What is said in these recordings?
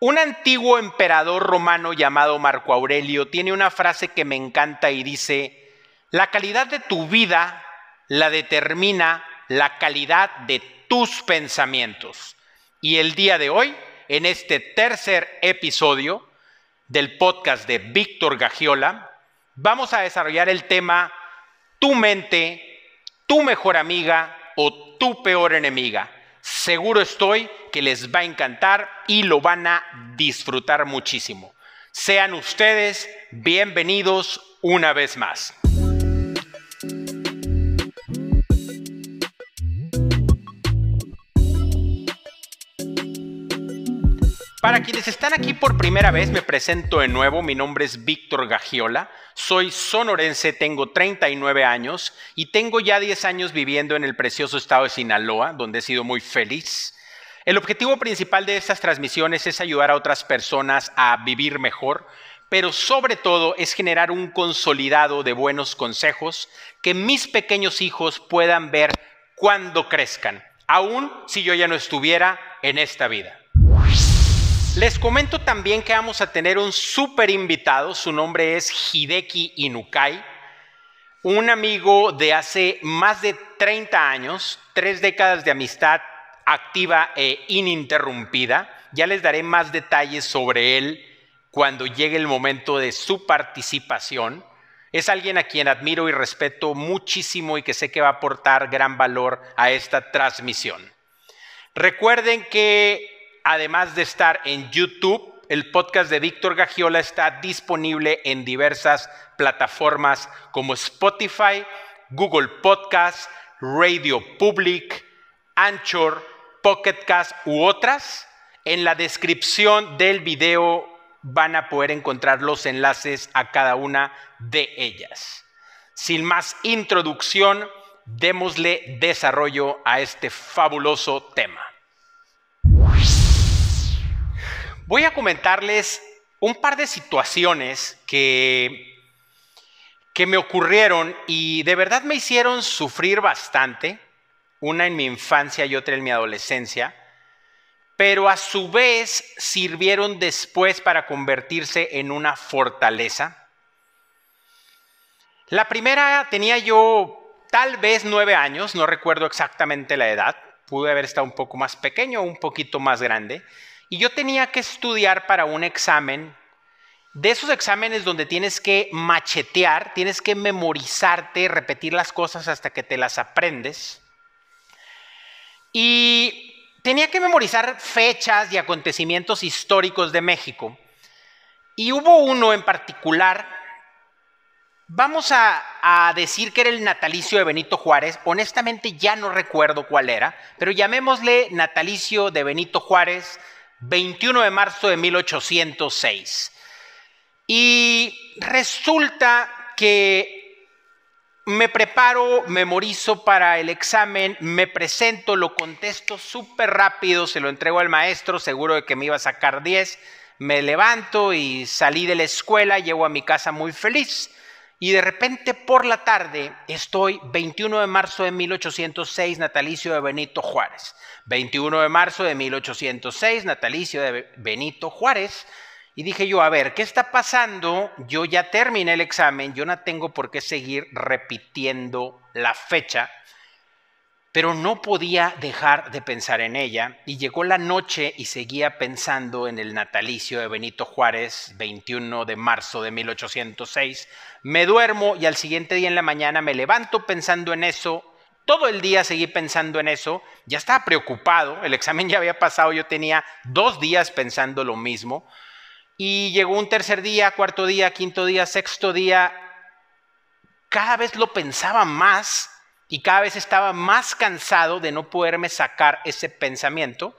Un antiguo emperador romano llamado Marco Aurelio tiene una frase que me encanta y dice: la calidad de tu vida la determina la calidad de tus pensamientos. Y el día de hoy, en este tercer episodio del podcast de Víctor Gagiola, vamos a desarrollar el tema tu mente, tu mejor amiga o tu peor enemiga. Seguro estoy que les va a encantar y lo van a disfrutar muchísimo. Sean ustedes bienvenidos una vez más. Para quienes están aquí por primera vez, me presento de nuevo. Mi nombre es Víctor Gagiola, soy sonorense, tengo 39 años y tengo ya 10 años viviendo en el precioso estado de Sinaloa, donde he sido muy feliz. El objetivo principal de estas transmisiones es ayudar a otras personas a vivir mejor, pero sobre todo es generar un consolidado de buenos consejos que mis pequeños hijos puedan ver cuando crezcan, aun si yo ya no estuviera en esta vida. Les comento también que vamos a tener un súper invitado. Su nombre es Hideki Inukai, un amigo de hace más de 30 años, 3 décadas de amistad activa e ininterrumpida. Ya les daré más detalles sobre él cuando llegue el momento de su participación. Es alguien a quien admiro y respeto muchísimo y que sé que va a aportar gran valor a esta transmisión. Recuerden que además de estar en YouTube, el podcast de Víctor Gagiola está disponible en diversas plataformas como Spotify, Google Podcast, Radio Public, Anchor, Pocket Cast u otras. En la descripción del video van a poder encontrar los enlaces a cada una de ellas. Sin más introducción, démosle desarrollo a este fabuloso tema. Voy a comentarles un par de situaciones que me ocurrieron y de verdad me hicieron sufrir bastante, una en mi infancia y otra en mi adolescencia, pero a su vez sirvieron después para convertirse en una fortaleza. La primera tenía yo tal vez 9 años, no recuerdo exactamente la edad, pude haber estado un poco más pequeño o un poquito más grande. Y yo tenía que estudiar para un examen, de esos exámenes donde tienes que machetear, tienes que memorizarte, repetir las cosas hasta que te las aprendes. Y tenía que memorizar fechas y acontecimientos históricos de México. Y hubo uno en particular, vamos a decir que era el natalicio de Benito Juárez. Honestamente ya no recuerdo cuál era, pero llamémosle natalicio de Benito Juárez, 21 de marzo de 1806. Y resulta que me preparo, memorizo para el examen, me presento, lo contesto súper rápido, se lo entrego al maestro, seguro de que me iba a sacar 10. Me levanto y salí de la escuela, llego a mi casa muy feliz. Y de repente por la tarde estoy 21 de marzo de 1806, natalicio de Benito Juárez. 21 de marzo de 1806, natalicio de Benito Juárez. Y dije yo, a ver, ¿qué está pasando? Yo ya terminé el examen, yo no tengo por qué seguir repitiendo la fecha. Pero no podía dejar de pensar en ella y llegó la noche y seguía pensando en el natalicio de Benito Juárez, 21 de marzo de 1806. Me duermo y al siguiente día en la mañana me levanto pensando en eso. Todo el día seguí pensando en eso. Ya estaba preocupado, el examen ya había pasado, yo tenía 2 días pensando lo mismo. Y llegó un tercer día, cuarto día, quinto día, sexto día. Cada vez lo pensaba más. Y cada vez estaba más cansado de no poderme sacar ese pensamiento.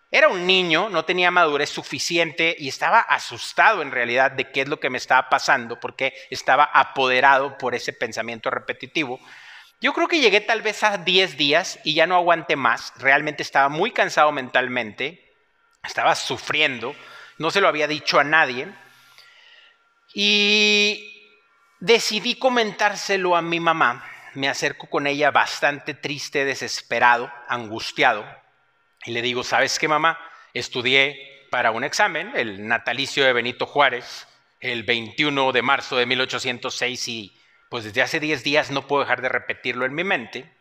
Era un niño, no tenía madurez suficiente y estaba asustado en realidad de qué es lo que me estaba pasando porque estaba apoderado por ese pensamiento repetitivo. Yo creo que llegué tal vez a 10 días y ya no aguanté más. Realmente estaba muy cansado mentalmente, estaba sufriendo, no se lo había dicho a nadie. Y decidí comentárselo a mi mamá. Me acerco con ella bastante triste, desesperado, angustiado. Y le digo, ¿sabes qué, mamá? Estudié para un examen, el natalicio de Benito Juárez, el 21 de marzo de 1806, y pues desde hace 10 días no puedo dejar de repetirlo en mi mente.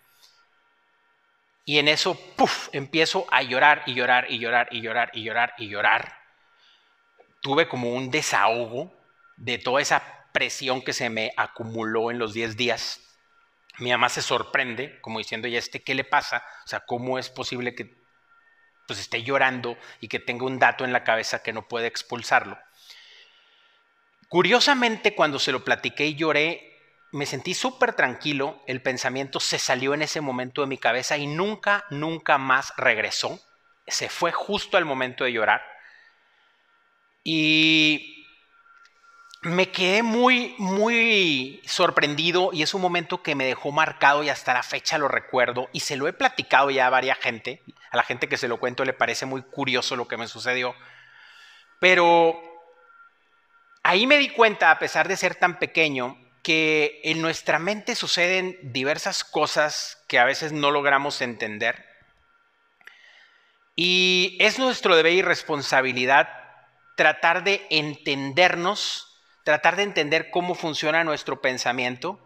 Y en eso, ¡puf!, empiezo a llorar y llorar y llorar y llorar y llorar y llorar. Tuve como un desahogo de toda esa presión que se me acumuló en los 10 días. Mi mamá se sorprende, como diciendo, ¿y qué le pasa? O sea, ¿cómo es posible que pues esté llorando y que tenga un dato en la cabeza que no puede expulsarlo? Curiosamente, cuando se lo platiqué y lloré, me sentí súper tranquilo, el pensamiento se salió en ese momento de mi cabeza y nunca, nunca más regresó. Se fue justo al momento de llorar. Y me quedé muy, muy sorprendido y es un momento que me dejó marcado y hasta la fecha lo recuerdo y se lo he platicado ya a varias gente. A la gente que se lo cuento le parece muy curioso lo que me sucedió. Pero ahí me di cuenta, a pesar de ser tan pequeño, que en nuestra mente suceden diversas cosas que a veces no logramos entender. Y es nuestro deber y responsabilidad tratar de entendernos, tratar de entender cómo funciona nuestro pensamiento,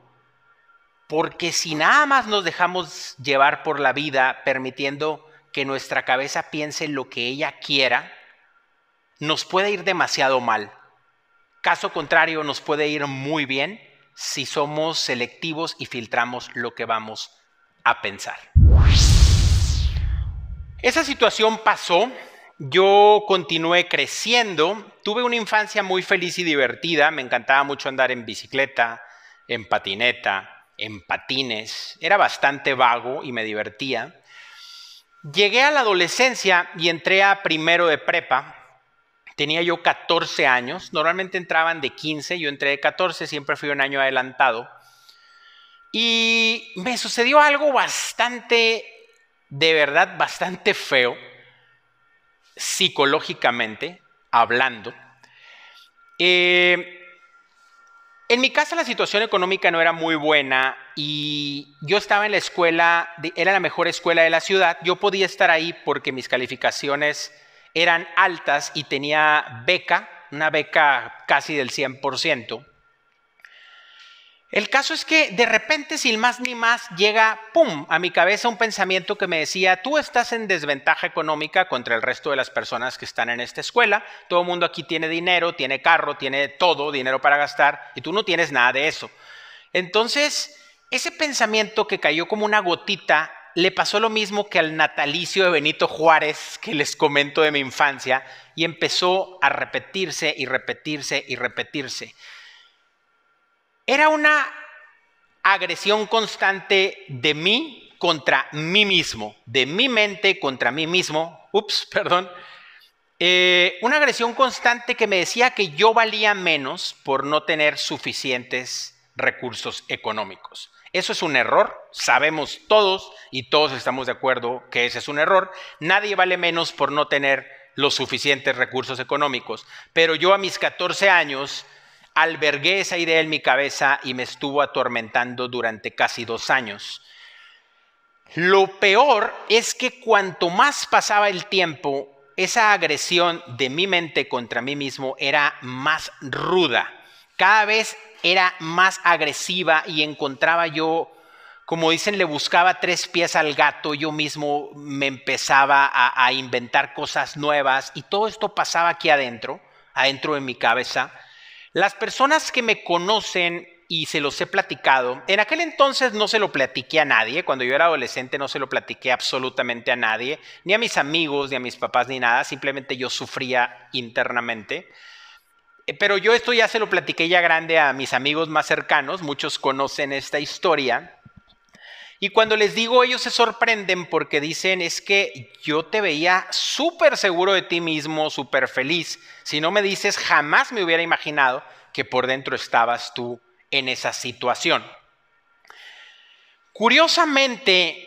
porque si nada más nos dejamos llevar por la vida permitiendo que nuestra cabeza piense lo que ella quiera, nos puede ir demasiado mal. Caso contrario, nos puede ir muy bien si somos selectivos y filtramos lo que vamos a pensar. Esa situación pasó, yo continué creciendo, tuve una infancia muy feliz y divertida, me encantaba mucho andar en bicicleta, en patineta, en patines, era bastante vago y me divertía. Llegué a la adolescencia y entré a primero de prepa. Tenía yo 14 años, normalmente entraban de 15, yo entré de 14, siempre fui un año adelantado. Y me sucedió algo bastante, de verdad, bastante feo, psicológicamente hablando. En mi casa la situación económica no era muy buena y yo estaba en la escuela, era la mejor escuela de la ciudad. Yo podía estar ahí porque mis calificaciones eran altas y tenía beca, una beca casi del 100%. El caso es que de repente, sin más ni más, llega, ¡pum!, a mi cabeza un pensamiento que me decía, tú estás en desventaja económica contra el resto de las personas que están en esta escuela, todo el mundo aquí tiene dinero, tiene carro, tiene todo, dinero para gastar, y tú no tienes nada de eso. Entonces, ese pensamiento que cayó como una gotita, le pasó lo mismo que al natalicio de Benito Juárez, que les comento de mi infancia, y empezó a repetirse y repetirse y repetirse. Era una agresión constante de mí contra mí mismo, de mi mente contra mí mismo. Una agresión constante que me decía que yo valía menos por no tener suficientes recursos económicos. Eso es un error, sabemos todos y todos estamos de acuerdo que ese es un error. Nadie vale menos por no tener los suficientes recursos económicos. Pero yo a mis 14 años albergué esa idea en mi cabeza y me estuvo atormentando durante casi 2 años. Lo peor es que cuanto más pasaba el tiempo, esa agresión de mi mente contra mí mismo era más ruda. Cada vez era más agresiva y encontraba yo, como dicen, le buscaba 3 pies al gato. Yo mismo me empezaba a inventar cosas nuevas y todo esto pasaba aquí adentro de mi cabeza. Las personas que me conocen y se los he platicado, en aquel entonces no se lo platiqué a nadie, cuando yo era adolescente no se lo platiqué absolutamente a nadie, ni a mis amigos, ni a mis papás, ni nada, simplemente yo sufría internamente. Pero yo esto ya se lo platiqué ya grande a mis amigos más cercanos, muchos conocen esta historia. Y cuando les digo, ellos se sorprenden porque dicen, es que yo te veía súper seguro de ti mismo, súper feliz. Si no me dices, jamás me hubiera imaginado que por dentro estabas tú en esa situación. Curiosamente,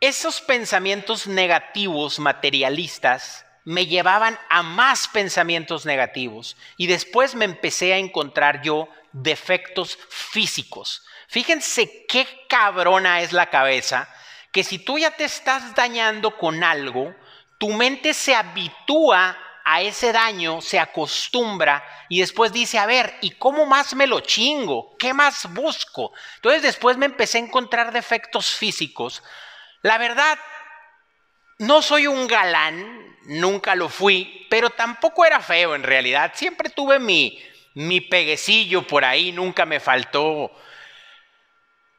esos pensamientos negativos, materialistas, me llevaban a más pensamientos negativos. Y después me empecé a encontrar yo defectos físicos. Fíjense qué cabrona es la cabeza, que si tú ya te estás dañando con algo, tu mente se habitúa a ese daño, se acostumbra y después dice, a ver, ¿y cómo más me lo chingo? ¿Qué más busco? Entonces después me empecé a encontrar defectos físicos. La verdad, no soy un galán, nunca lo fui, pero tampoco era feo en realidad. Siempre tuve mi peguecillo por ahí, nunca me faltó.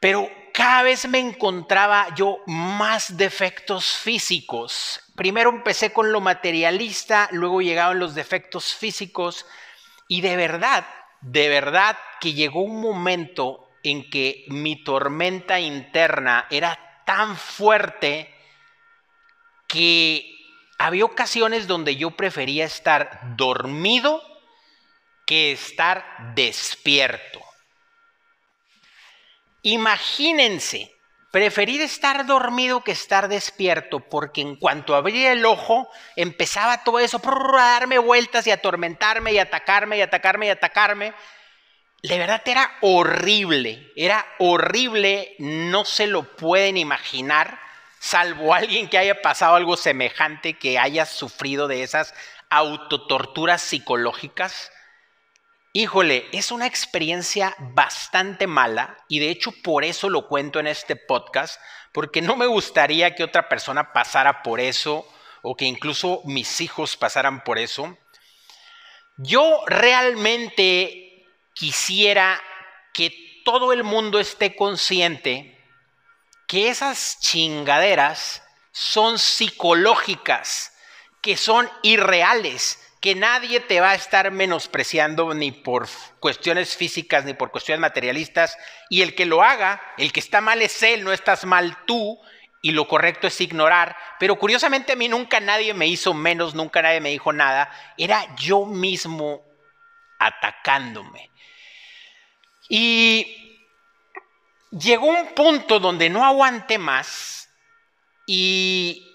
Pero cada vez me encontraba yo más defectos físicos. Primero empecé con lo materialista, luego llegaban los defectos físicos y de verdad que llegó un momento en que mi tormenta interna era tan fuerte que había ocasiones donde yo prefería estar dormido que estar despierto. Imagínense, preferir estar dormido que estar despierto, porque en cuanto abría el ojo, empezaba todo eso a darme vueltas y a atormentarme y a atacarme y atacarme y atacarme. De verdad era horrible, no se lo pueden imaginar, salvo alguien que haya pasado algo semejante, que haya sufrido de esas autotorturas psicológicas. Híjole, es una experiencia bastante mala y de hecho por eso lo cuento en este podcast, porque no me gustaría que otra persona pasara por eso o que incluso mis hijos pasaran por eso. Yo realmente quisiera que todo el mundo esté consciente que esas chingaderas son psicológicas, que son irreales, que nadie te va a estar menospreciando ni por cuestiones físicas ni por cuestiones materialistas, y el que lo haga, el que está mal es él, no estás mal tú, y lo correcto es ignorar. Pero curiosamente a mí nunca nadie me hizo menos, nunca nadie me dijo nada, era yo mismo atacándome. Y llegó un punto donde no aguanté más y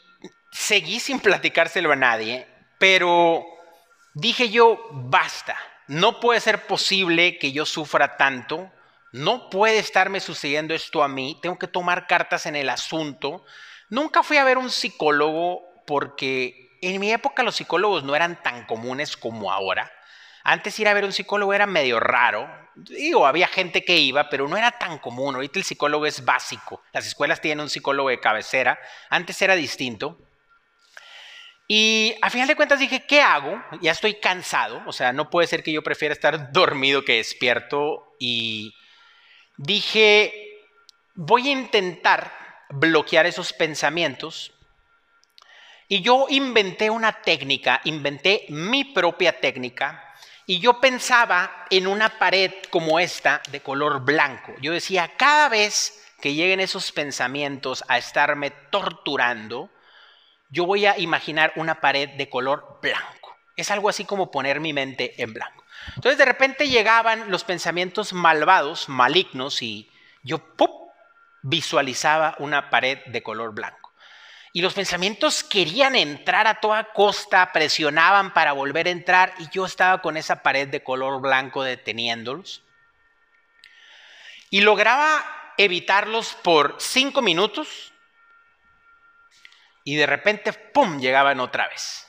seguí sin platicárselo a nadie, pero dije yo, basta, no puede ser posible que yo sufra tanto, no puede estarme sucediendo esto a mí, tengo que tomar cartas en el asunto. Nunca fui a ver un psicólogo porque en mi época los psicólogos no eran tan comunes como ahora. Antes ir a ver un psicólogo era medio raro. Digo, había gente que iba, pero no era tan común. Ahorita el psicólogo es básico. Las escuelas tienen un psicólogo de cabecera. Antes era distinto. Y a final de cuentas dije, ¿qué hago? Ya estoy cansado. O sea, no puede ser que yo prefiera estar dormido que despierto. Y dije, voy a intentar bloquear esos pensamientos. Y yo inventé una técnica, inventé mi propia técnica. Y yo pensaba en una pared como esta de color blanco. Yo decía, cada vez que lleguen esos pensamientos a estarme torturando, yo voy a imaginar una pared de color blanco. Es algo así como poner mi mente en blanco. Entonces de repente llegaban los pensamientos malvados, malignos, y yo visualizaba una pared de color blanco. Y los pensamientos querían entrar a toda costa, presionaban para volver a entrar y yo estaba con esa pared de color blanco deteniéndolos. Y lograba evitarlos por 5 minutos y de repente, ¡pum!, llegaban otra vez.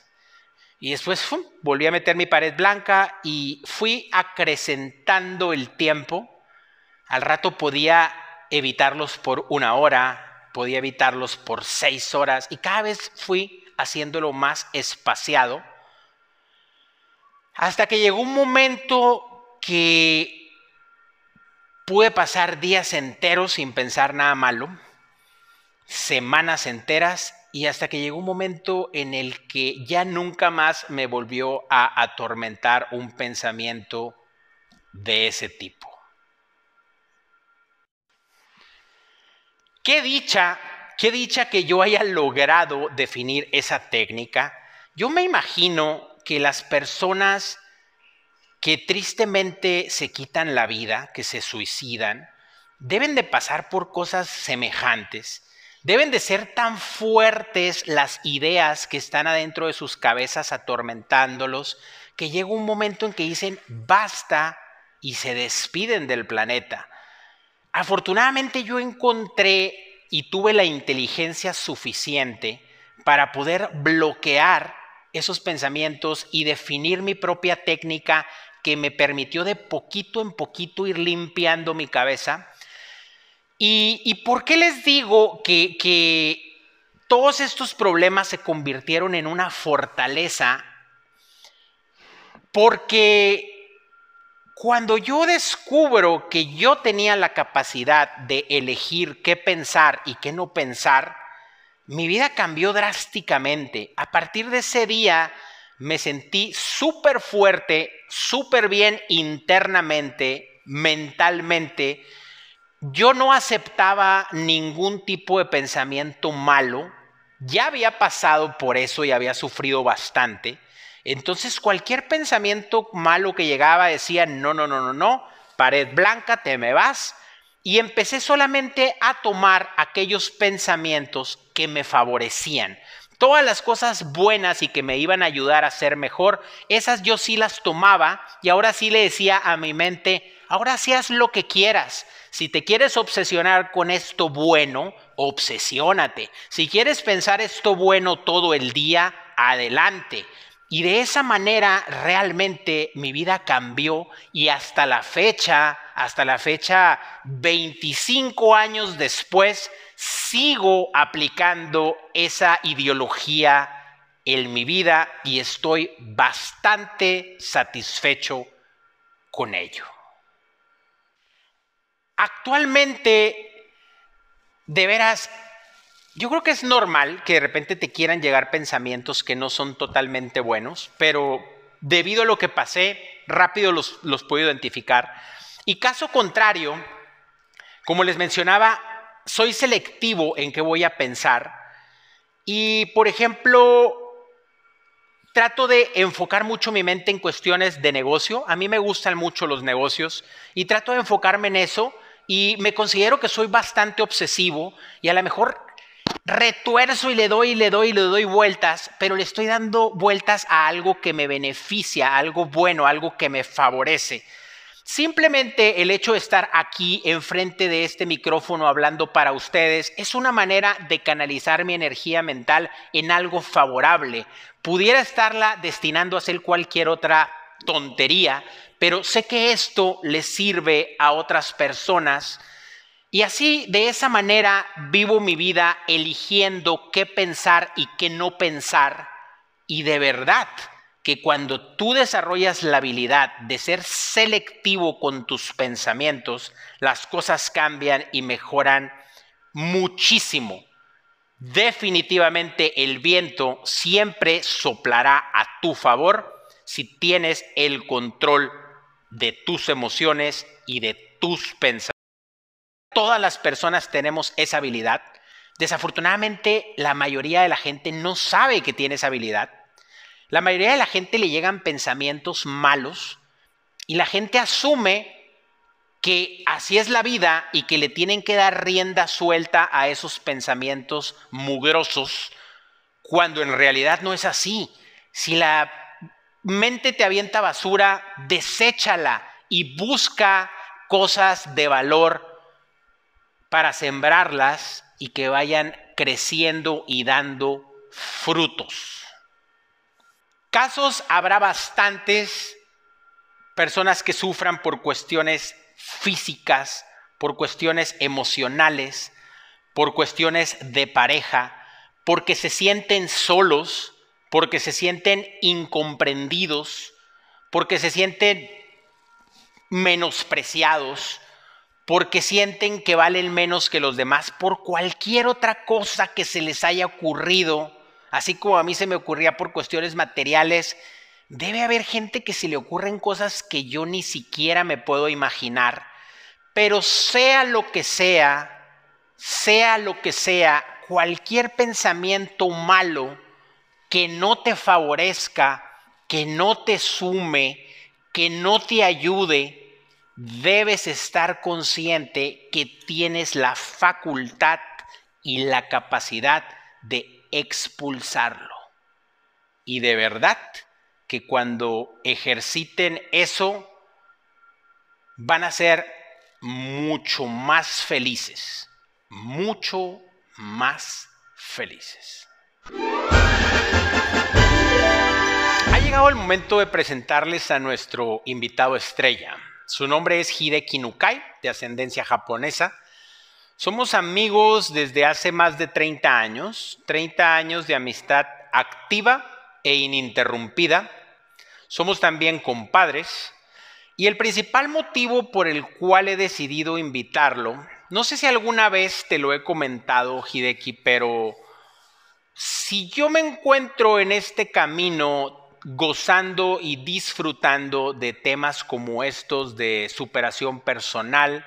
Y después, ¡pum!, volví a meter mi pared blanca y fui acrecentando el tiempo. Al rato podía evitarlos por 1 hora, podía evitarlos por 6 horas y cada vez fui haciéndolo más espaciado hasta que llegó un momento que pude pasar días enteros sin pensar nada malo, semanas enteras, y hasta que llegó un momento en el que ya nunca más me volvió a atormentar un pensamiento de ese tipo. Qué dicha que yo haya logrado definir esa técnica. Yo me imagino que las personas que tristemente se quitan la vida, que se suicidan, deben de pasar por cosas semejantes. Deben de ser tan fuertes las ideas que están adentro de sus cabezas atormentándolos, que llega un momento en que dicen basta y se despiden del planeta. Afortunadamente yo encontré y tuve la inteligencia suficiente para poder bloquear esos pensamientos y definir mi propia técnica que me permitió de poquito en poquito ir limpiando mi cabeza. ¿Y por qué les digo que todos estos problemas se convirtieron en una fortaleza? Porque cuando yo descubro que yo tenía la capacidad de elegir qué pensar y qué no pensar, mi vida cambió drásticamente. A partir de ese día me sentí súper fuerte, súper bien internamente, mentalmente. Yo no aceptaba ningún tipo de pensamiento malo. Ya había pasado por eso y había sufrido bastante. Entonces cualquier pensamiento malo que llegaba decía, no, no, no, no, no, pared blanca, te me vas. Y empecé solamente a tomar aquellos pensamientos que me favorecían. Todas las cosas buenas y que me iban a ayudar a ser mejor, esas yo sí las tomaba y ahora sí le decía a mi mente, ahora sí haz lo que quieras. Si te quieres obsesionar con esto bueno, obsesiónate. Si quieres pensar esto bueno todo el día, adelante. Y de esa manera realmente mi vida cambió y hasta la fecha, 25 años después, sigo aplicando esa ideología en mi vida y estoy bastante satisfecho con ello. Actualmente, de veras, yo creo que es normal que de repente te quieran llegar pensamientos que no son totalmente buenos, pero debido a lo que pasé, rápido los puedo identificar. Y caso contrario, como les mencionaba, soy selectivo en qué voy a pensar. Y, por ejemplo, trato de enfocar mucho mi mente en cuestiones de negocio. A mí me gustan mucho los negocios y trato de enfocarme en eso y me considero que soy bastante obsesivo y a lo mejor retuerzo y le doy vueltas, pero le estoy dando vueltas a algo que me beneficia, a algo bueno, a algo que me favorece. Simplemente el hecho de estar aquí enfrente de este micrófono hablando para ustedes es una manera de canalizar mi energía mental en algo favorable. Pudiera estarla destinando a hacer cualquier otra tontería, pero sé que esto les sirve a otras personas y así, de esa manera, vivo mi vida eligiendo qué pensar y qué no pensar. Y de verdad que cuando tú desarrollas la habilidad de ser selectivo con tus pensamientos, las cosas cambian y mejoran muchísimo. Definitivamente el viento siempre soplará a tu favor si tienes el control de tus emociones y de tus pensamientos. Todas las personas tenemos esa habilidad. Desafortunadamente, la mayoría de la gente no sabe que tiene esa habilidad. La mayoría de la gente le llegan pensamientos malos y la gente asume que así es la vida y que le tienen que dar rienda suelta a esos pensamientos mugrosos, cuando en realidad no es así. Si la mente te avienta basura, deséchala y busca cosas de valor para sembrarlas y que vayan creciendo y dando frutos. Casos habrá bastantes, personas que sufran por cuestiones físicas, por cuestiones emocionales, por cuestiones de pareja, porque se sienten solos, porque se sienten incomprendidos, porque se sienten menospreciados, porque sienten que valen menos que los demás, por cualquier otra cosa que se les haya ocurrido, así como a mí se me ocurría por cuestiones materiales. Debe haber gente que se le ocurren cosas que yo ni siquiera me puedo imaginar, pero sea lo que sea, cualquier pensamiento malo que no te favorezca, que no te sume, que no te ayude, debes estar consciente que tienes la facultad y la capacidad de expulsarlo. Y de verdad que cuando ejerciten eso, van a ser mucho más felices, mucho más felices. Ha llegado el momento de presentarles a nuestro invitado estrella. Su nombre es Hideki Nukai, de ascendencia japonesa. Somos amigos desde hace más de 30 años de amistad activa e ininterrumpida. Somos también compadres. Y el principal motivo por el cual he decidido invitarlo, no sé si alguna vez te lo he comentado, Hideki, pero si yo me encuentro en este camino gozando y disfrutando de temas como estos de superación personal,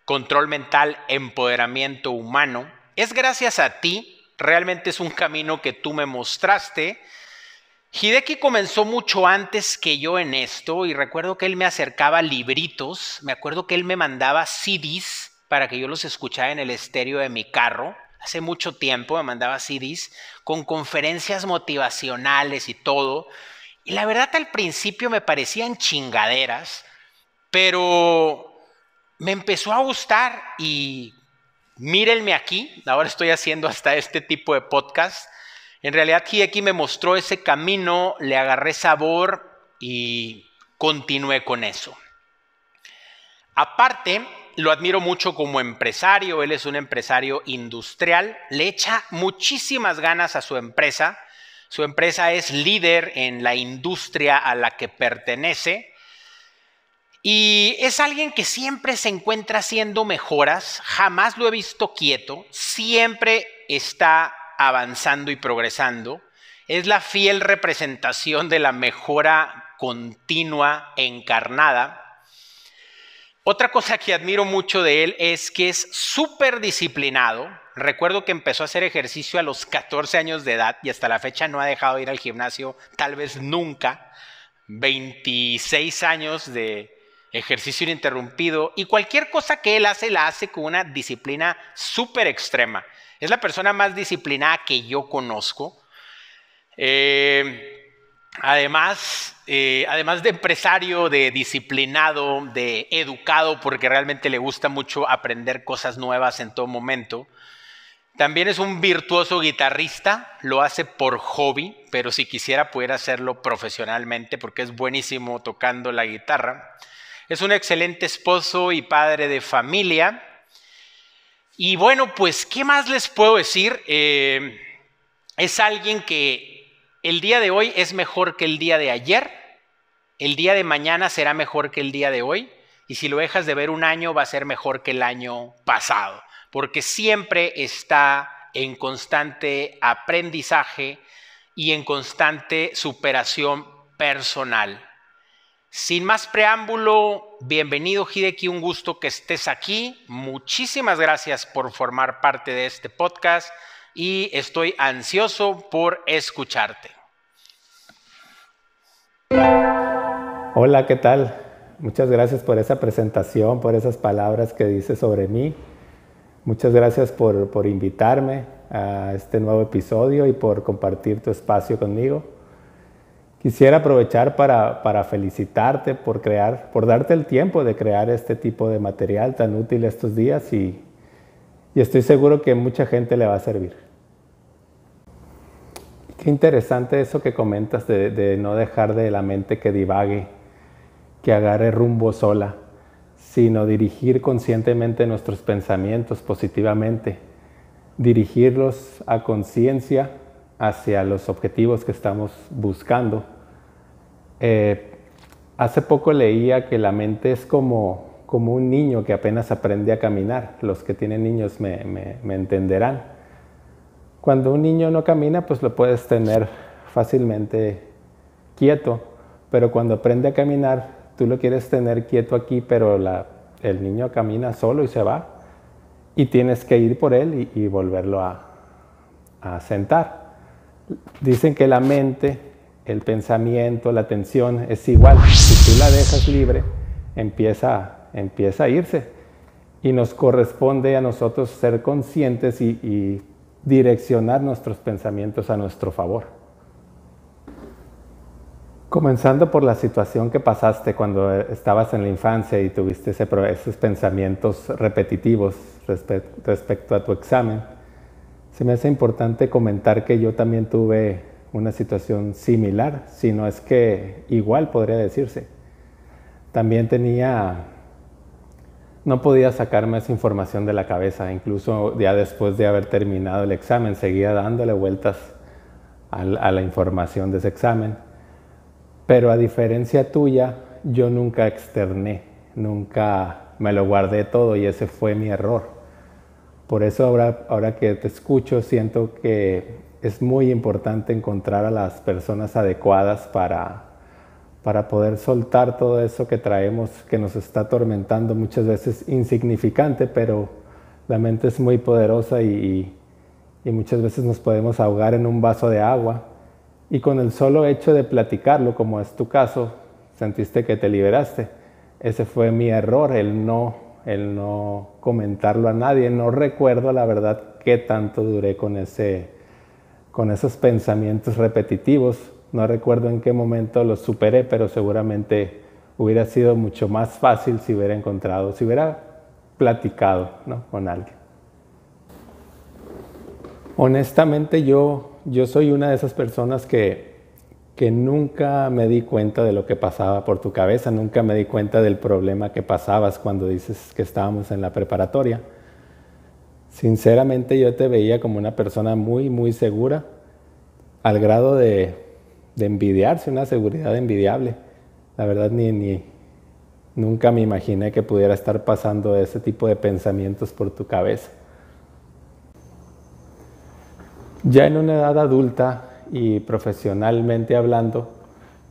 control mental, empoderamiento humano, es gracias a ti. Realmente es un camino que tú me mostraste. Hideki comenzó mucho antes que yo en esto y recuerdo que él me acercaba libritos, me acuerdo que él me mandaba CDs para que yo los escuchara en el estéreo de mi carro. Hace mucho tiempo me mandaba CDs con conferencias motivacionales y todo. Y la verdad al principio me parecían chingaderas, pero me empezó a gustar y mírenme aquí. Ahora estoy haciendo hasta este tipo de podcast. En realidad Hideki me mostró ese camino, le agarré sabor y continué con eso. Aparte, lo admiro mucho como empresario. Él es un empresario industrial, le echa muchísimas ganas a su empresa. Su empresa es líder en la industria a la que pertenece y es alguien que siempre se encuentra haciendo mejoras. Jamás lo he visto quieto, siempre está avanzando y progresando. Es la fiel representación de la mejora continua encarnada. Otra cosa que admiro mucho de él es que es súper disciplinado. Recuerdo que empezó a hacer ejercicio a los 14 años de edad y hasta la fecha no ha dejado de ir al gimnasio, tal vez nunca. 26 años de ejercicio ininterrumpido y cualquier cosa que él hace, la hace con una disciplina súper extrema. Es la persona más disciplinada que yo conozco. Además de empresario, de disciplinado, de educado, porque realmente le gusta mucho aprender cosas nuevas en todo momento. También es un virtuoso guitarrista, lo hace por hobby, pero si quisiera pudiera hacerlo profesionalmente porque es buenísimo tocando la guitarra. Es un excelente esposo y padre de familia. Y bueno, pues, ¿qué más les puedo decir? Es alguien que el día de hoy es mejor que el día de ayer, el día de mañana será mejor que el día de hoy, y si lo dejas de ver un año va a ser mejor que el año pasado, porque siempre está en constante aprendizaje y en constante superación personal. Sin más preámbulo, bienvenido Hideki, un gusto que estés aquí. Muchísimas gracias por formar parte de este podcast y estoy ansioso por escucharte. Hola, ¿qué tal? Muchas gracias por esa presentación, por esas palabras que dices sobre mí. Muchas gracias por invitarme a este nuevo episodio y por compartir tu espacio conmigo. Quisiera aprovechar para felicitarte por darte el tiempo de crear este tipo de material tan útil estos días y estoy seguro que mucha gente le va a servir. Qué interesante eso que comentas de no dejar de la mente que divague, que agarre rumbo sola, sino dirigir conscientemente nuestros pensamientos positivamente, dirigirlos a conciencia hacia los objetivos que estamos buscando. Hace poco leía que la mente es como un niño que apenas aprende a caminar. Los que tienen niños me entenderán. Cuando un niño no camina, pues lo puedes tener fácilmente quieto, pero cuando aprende a caminar, tú lo quieres tener quieto aquí, pero el niño camina solo y se va, y tienes que ir por él y volverlo a sentar. Dicen que la mente, el pensamiento, la atención es igual. Si tú la dejas libre, empieza a irse, y nos corresponde a nosotros ser conscientes y direccionar nuestros pensamientos a nuestro favor. Comenzando por la situación que pasaste cuando estabas en la infancia y tuviste esos pensamientos repetitivos respecto a tu examen, Se me hace importante comentar que yo también tuve una situación similar, si no es que igual podría decirse. También no podía sacarme esa información de la cabeza, incluso ya después de haber terminado el examen, seguía dándole vueltas a la información de ese examen. Pero a diferencia tuya, yo nunca externé, nunca me lo guardé todo y ese fue mi error. Por eso ahora que te escucho, siento que es muy importante encontrar a las personas adecuadas para poder soltar todo eso que traemos, que nos está atormentando, muchas veces insignificante, pero la mente es muy poderosa y muchas veces nos podemos ahogar en un vaso de agua. Y con el solo hecho de platicarlo, como es tu caso, sentiste que te liberaste. Ese fue mi error, el no comentarlo a nadie. No recuerdo la verdad qué tanto duré con esos pensamientos repetitivos. No recuerdo en qué momento los superé, pero seguramente hubiera sido mucho más fácil si hubiera platicado, ¿no?, con alguien. Honestamente yo soy una de esas personas que nunca me di cuenta de lo que pasaba por tu cabeza, nunca me di cuenta del problema que pasabas cuando dices que estábamos en la preparatoria. Sinceramente yo te veía como una persona muy, muy segura, al grado de envidiarse, una seguridad envidiable. La verdad nunca me imaginé que pudiera estar pasando ese tipo de pensamientos por tu cabeza. Ya en una edad adulta y profesionalmente hablando,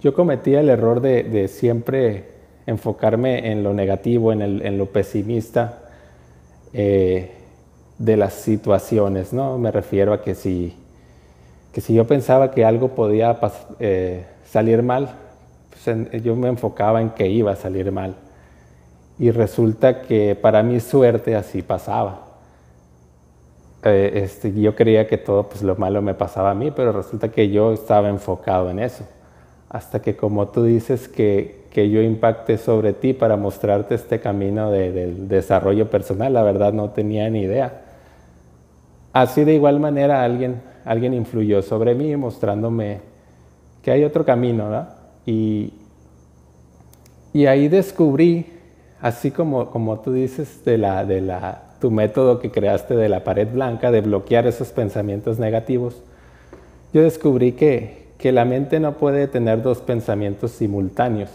yo cometía el error de siempre enfocarme en lo negativo, en lo pesimista de las situaciones, ¿no? Me refiero a que si yo pensaba que algo podía salir mal, pues yo me enfocaba en que iba a salir mal. Y resulta que para mi suerte así pasaba. Yo creía que todo lo malo me pasaba a mí, pero resulta que yo estaba enfocado en eso. Hasta que, como tú dices, que yo impacte sobre ti para mostrarte este camino del desarrollo personal, la verdad no tenía ni idea. Así de igual manera alguien influyó sobre mí mostrándome que hay otro camino, ¿verdad? Y ahí descubrí, así como tú dices, tu método que creaste de la pared blanca, de bloquear esos pensamientos negativos, yo descubrí que la mente no puede tener dos pensamientos simultáneos.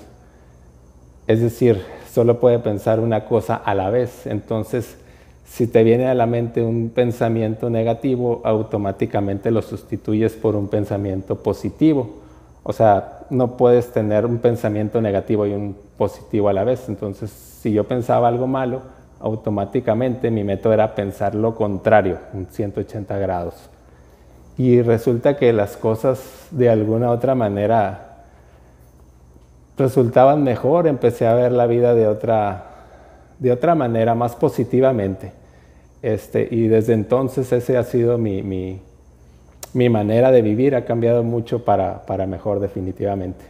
Es decir, solo puede pensar una cosa a la vez. Entonces, si te viene a la mente un pensamiento negativo, automáticamente lo sustituyes por un pensamiento positivo. O sea, no puedes tener un pensamiento negativo y un positivo a la vez. Entonces, si yo pensaba algo malo, automáticamente mi método era pensar lo contrario, un 180 grados. Y resulta que las cosas de alguna otra manera resultaban mejor, empecé a ver la vida de otra manera, más positivamente. Y desde entonces ese ha sido mi manera de vivir, ha cambiado mucho para mejor definitivamente.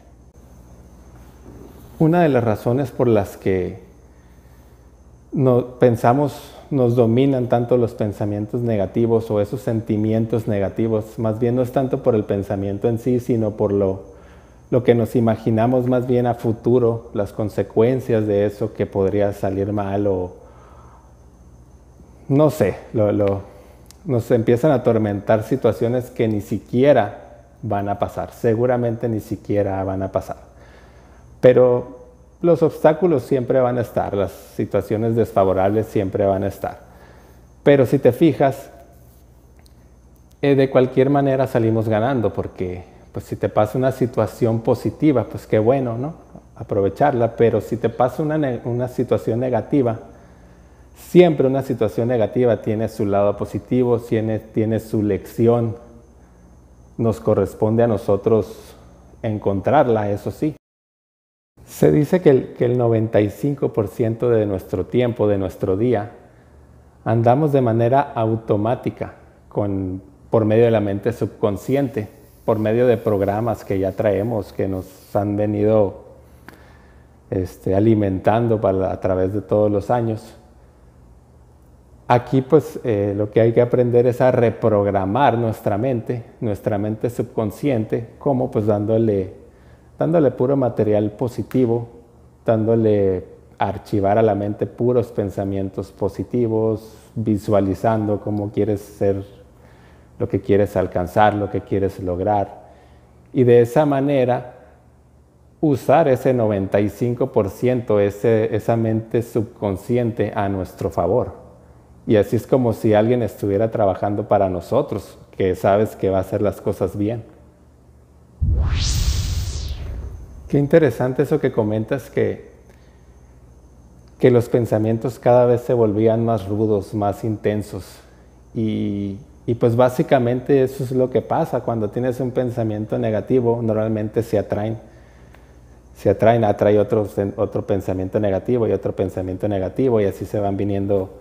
Una de las razones por las que nos dominan tanto los pensamientos negativos o esos sentimientos negativos, más bien no es tanto por el pensamiento en sí, sino por lo que nos imaginamos más bien a futuro, las consecuencias de eso que podría salir mal o no sé, nos empiezan a atormentar situaciones que ni siquiera van a pasar, seguramente ni siquiera van a pasar. Pero los obstáculos siempre van a estar, las situaciones desfavorables siempre van a estar. Pero si te fijas, de cualquier manera salimos ganando, porque pues, si te pasa una situación positiva, pues qué bueno, ¿no? Aprovecharla, pero si te pasa una situación negativa, siempre una situación negativa tiene su lado positivo, tiene su lección. Nos corresponde a nosotros encontrarla, eso sí. Se dice que el 95% de nuestro tiempo, de nuestro día, andamos de manera automática por medio de la mente subconsciente, por medio de programas que ya traemos, que nos han venido alimentando a través de todos los años. Aquí pues lo que hay que aprender es a reprogramar nuestra mente subconsciente, como pues dándole puro material positivo, dándole a archivar a la mente puros pensamientos positivos, visualizando cómo quieres ser, lo que quieres alcanzar, lo que quieres lograr. Y de esa manera usar ese 95%, esa mente subconsciente a nuestro favor. Y así es como si alguien estuviera trabajando para nosotros, que sabes que va a hacer las cosas bien. Qué interesante eso que comentas, que los pensamientos cada vez se volvían más rudos, más intensos. Y pues básicamente eso es lo que pasa cuando tienes un pensamiento negativo. Normalmente se atrae otro pensamiento negativo y otro pensamiento negativo, y así se van viniendo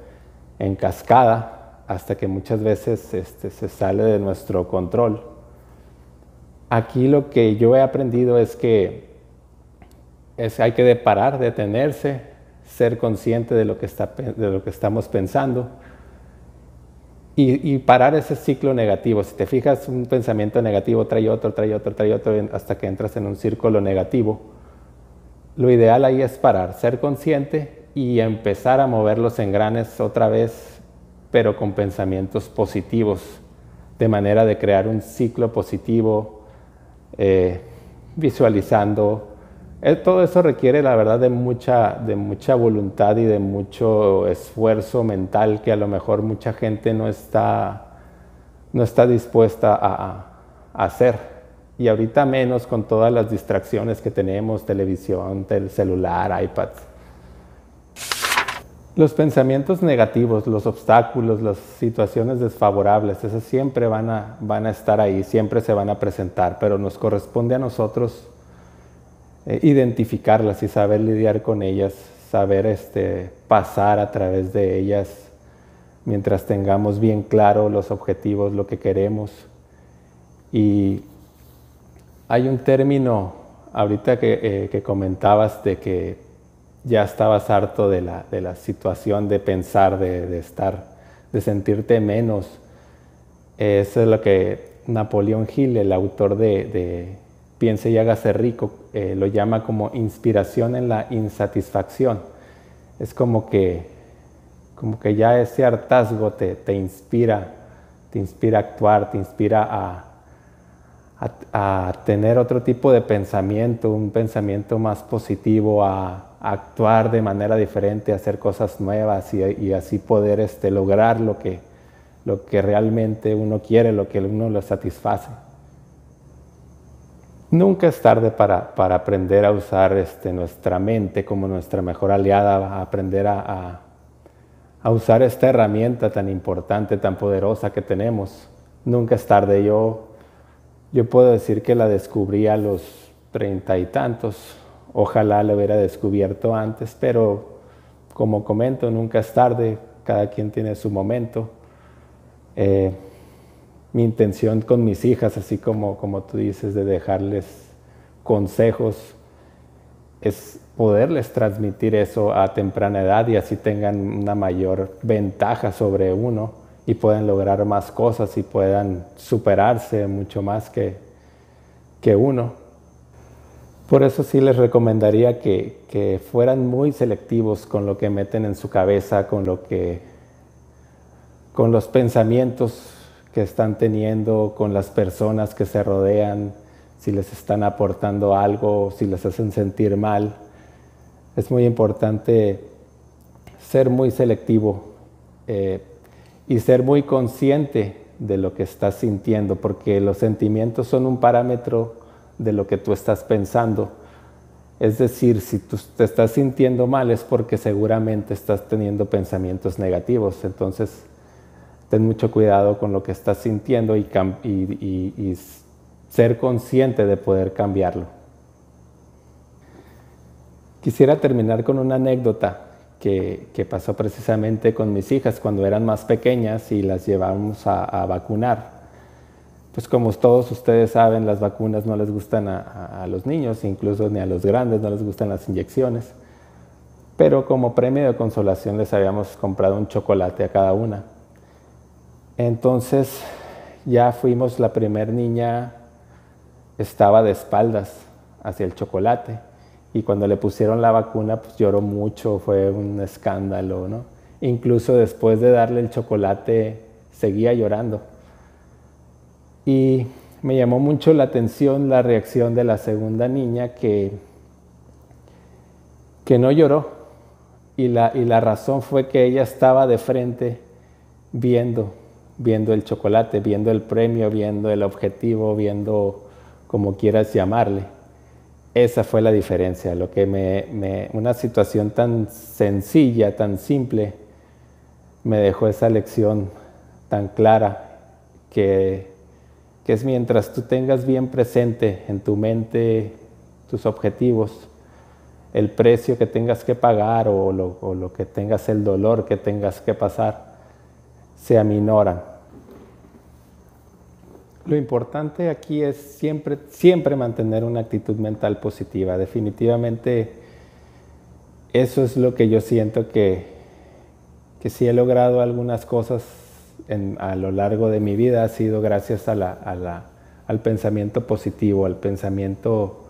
en cascada hasta que muchas veces se sale de nuestro control. Aquí lo que yo he aprendido es que hay que parar, detenerse, ser consciente de lo que estamos pensando y parar ese ciclo negativo. Si te fijas, un pensamiento negativo trae otro, hasta que entras en un círculo negativo. Lo ideal ahí es parar, ser consciente y empezar a mover los engranes otra vez, pero con pensamientos positivos, de manera de crear un ciclo positivo, visualizando. Todo eso requiere, la verdad, de mucha voluntad y de mucho esfuerzo mental que a lo mejor mucha gente no está dispuesta a hacer. Y ahorita menos con todas las distracciones que tenemos, televisión, celular, iPad. Los pensamientos negativos, los obstáculos, las situaciones desfavorables, esas siempre van a estar ahí, siempre se van a presentar, pero nos corresponde a nosotros identificarlas y saber lidiar con ellas, saber pasar a través de ellas mientras tengamos bien claro los objetivos, lo que queremos. Y hay un término ahorita que comentabas de que ya estabas harto de la situación de pensar, de sentirte menos. Eso es lo que Napoleón Hill, el autor de Piense y hágase rico, lo llama como inspiración en la insatisfacción. Es como que ya ese hartazgo te inspira a actuar, te inspira a tener otro tipo de pensamiento, un pensamiento más positivo, a actuar de manera diferente, a hacer cosas nuevas y así poder lograr lo que realmente uno quiere, lo que uno lo satisface. Nunca es tarde para aprender a usar nuestra mente como nuestra mejor aliada, a aprender a usar esta herramienta tan importante, tan poderosa que tenemos. Nunca es tarde. Yo puedo decir que la descubrí a los 30 y tantos. Ojalá la hubiera descubierto antes, pero como comento, nunca es tarde. Cada quien tiene su momento. Mi intención con mis hijas, así como tú dices, de dejarles consejos, es poderles transmitir eso a temprana edad y así tengan una mayor ventaja sobre uno y puedan lograr más cosas y puedan superarse mucho más que uno. Por eso sí les recomendaría que fueran muy selectivos con lo que meten en su cabeza, con los pensamientos que están teniendo, con las personas que se rodean, si les están aportando algo, si les hacen sentir mal. Es muy importante ser muy selectivo y ser muy consciente de lo que estás sintiendo, porque los sentimientos son un parámetro de lo que tú estás pensando. Es decir, si tú te estás sintiendo mal es porque seguramente estás teniendo pensamientos negativos. Entonces, ten mucho cuidado con lo que estás sintiendo y ser consciente de poder cambiarlo. Quisiera terminar con una anécdota que pasó precisamente con mis hijas cuando eran más pequeñas y las llevamos a vacunar. Pues como todos ustedes saben, las vacunas no les gustan a los niños, incluso ni a los grandes no les gustan las inyecciones. pero como premio de consolación les habíamos comprado un chocolate a cada una. Entonces ya fuimos, la primer niña estaba de espaldas hacia el chocolate y cuando le pusieron la vacuna pues lloró mucho, fue un escándalo, ¿no? Incluso después de darle el chocolate seguía llorando. Y me llamó mucho la atención la reacción de la segunda niña que no lloró. Y la razón fue que ella estaba de frente viendo el chocolate, viendo el premio, viendo el objetivo, viendo como quieras llamarle. Esa fue la diferencia, lo que una situación tan sencilla, tan simple, me dejó esa lección tan clara que es mientras tú tengas bien presente en tu mente tus objetivos, el precio que tengas que pagar o lo que tengas, el dolor que tengas que pasar, se aminoran. Lo importante aquí es siempre mantener una actitud mental positiva. Definitivamente eso es lo que yo siento que si he logrado algunas cosas a lo largo de mi vida ha sido gracias al pensamiento positivo, al pensamiento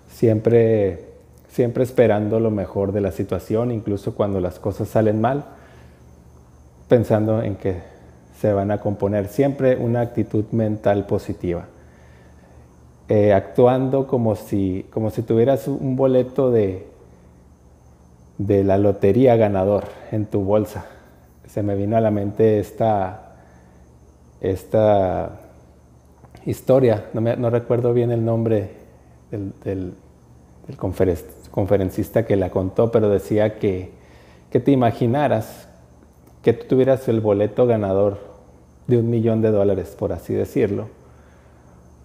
siempre esperando lo mejor de la situación, incluso cuando las cosas salen mal, pensando en que se van a componer, siempre una actitud mental positiva. Actuando como si tuvieras un boleto de la lotería ganador en tu bolsa. Se me vino a la mente esta historia, no recuerdo bien el nombre del conferencista que la contó, pero decía que te imaginaras que tú tuvieras el boleto ganador de $1 millón, por así decirlo,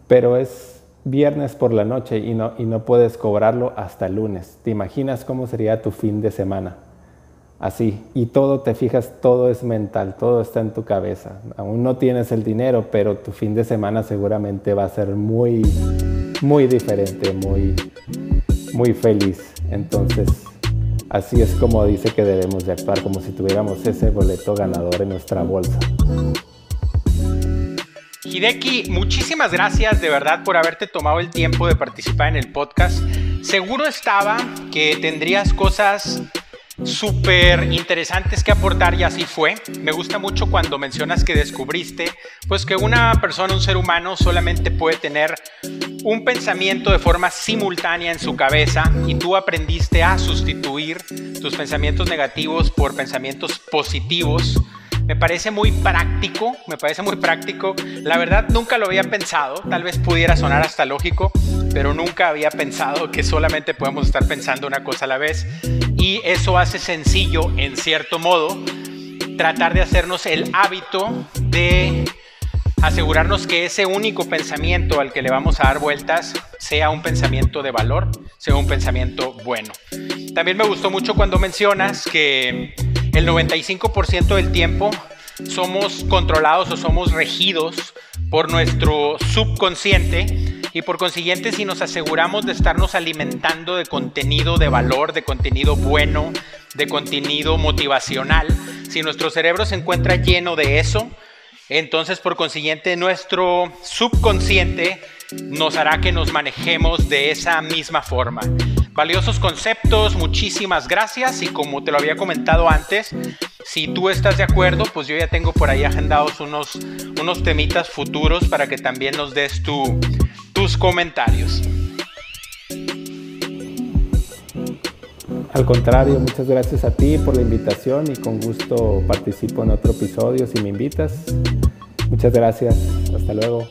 pero es viernes por la noche y no puedes cobrarlo hasta el lunes. ¿Te imaginas cómo sería tu fin de semana? Así, y te fijas, todo es mental, todo está en tu cabeza. Aún no tienes el dinero, pero tu fin de semana seguramente va a ser muy, muy diferente, muy feliz. Entonces, así es como dice que debemos de actuar, como si tuviéramos ese boleto ganador en nuestra bolsa. Hideki, muchísimas gracias de verdad por haberte tomado el tiempo de participar en el podcast. Seguro estaba que tendrías cosas súper interesantes que aportar y así fue. Me gusta mucho cuando mencionas que descubriste pues que una persona, un ser humano solamente puede tener un pensamiento de forma simultánea en su cabeza y tú aprendiste a sustituir tus pensamientos negativos por pensamientos positivos. Me parece muy práctico. La verdad nunca lo había pensado, tal vez pudiera sonar hasta lógico, pero nunca había pensado que solamente podemos estar pensando una cosa a la vez y eso hace sencillo, en cierto modo, tratar de hacernos el hábito de asegurarnos que ese único pensamiento al que le vamos a dar vueltas sea un pensamiento de valor, sea un pensamiento bueno. También me gustó mucho cuando mencionas que el 95% del tiempo somos controlados o somos regidos por nuestro subconsciente y por consiguiente si nos aseguramos de estarnos alimentando de contenido de valor, de contenido bueno, de contenido motivacional, si nuestro cerebro se encuentra lleno de eso, entonces por consiguiente nuestro subconsciente nos hará que nos manejemos de esa misma forma. Valiosos conceptos, muchísimas gracias y como te lo había comentado antes, si tú estás de acuerdo, pues yo ya tengo por ahí agendados unos temitas futuros para que también nos des tus comentarios. Al contrario, muchas gracias a ti por la invitación y con gusto participo en otro episodio si me invitas. Muchas gracias, hasta luego.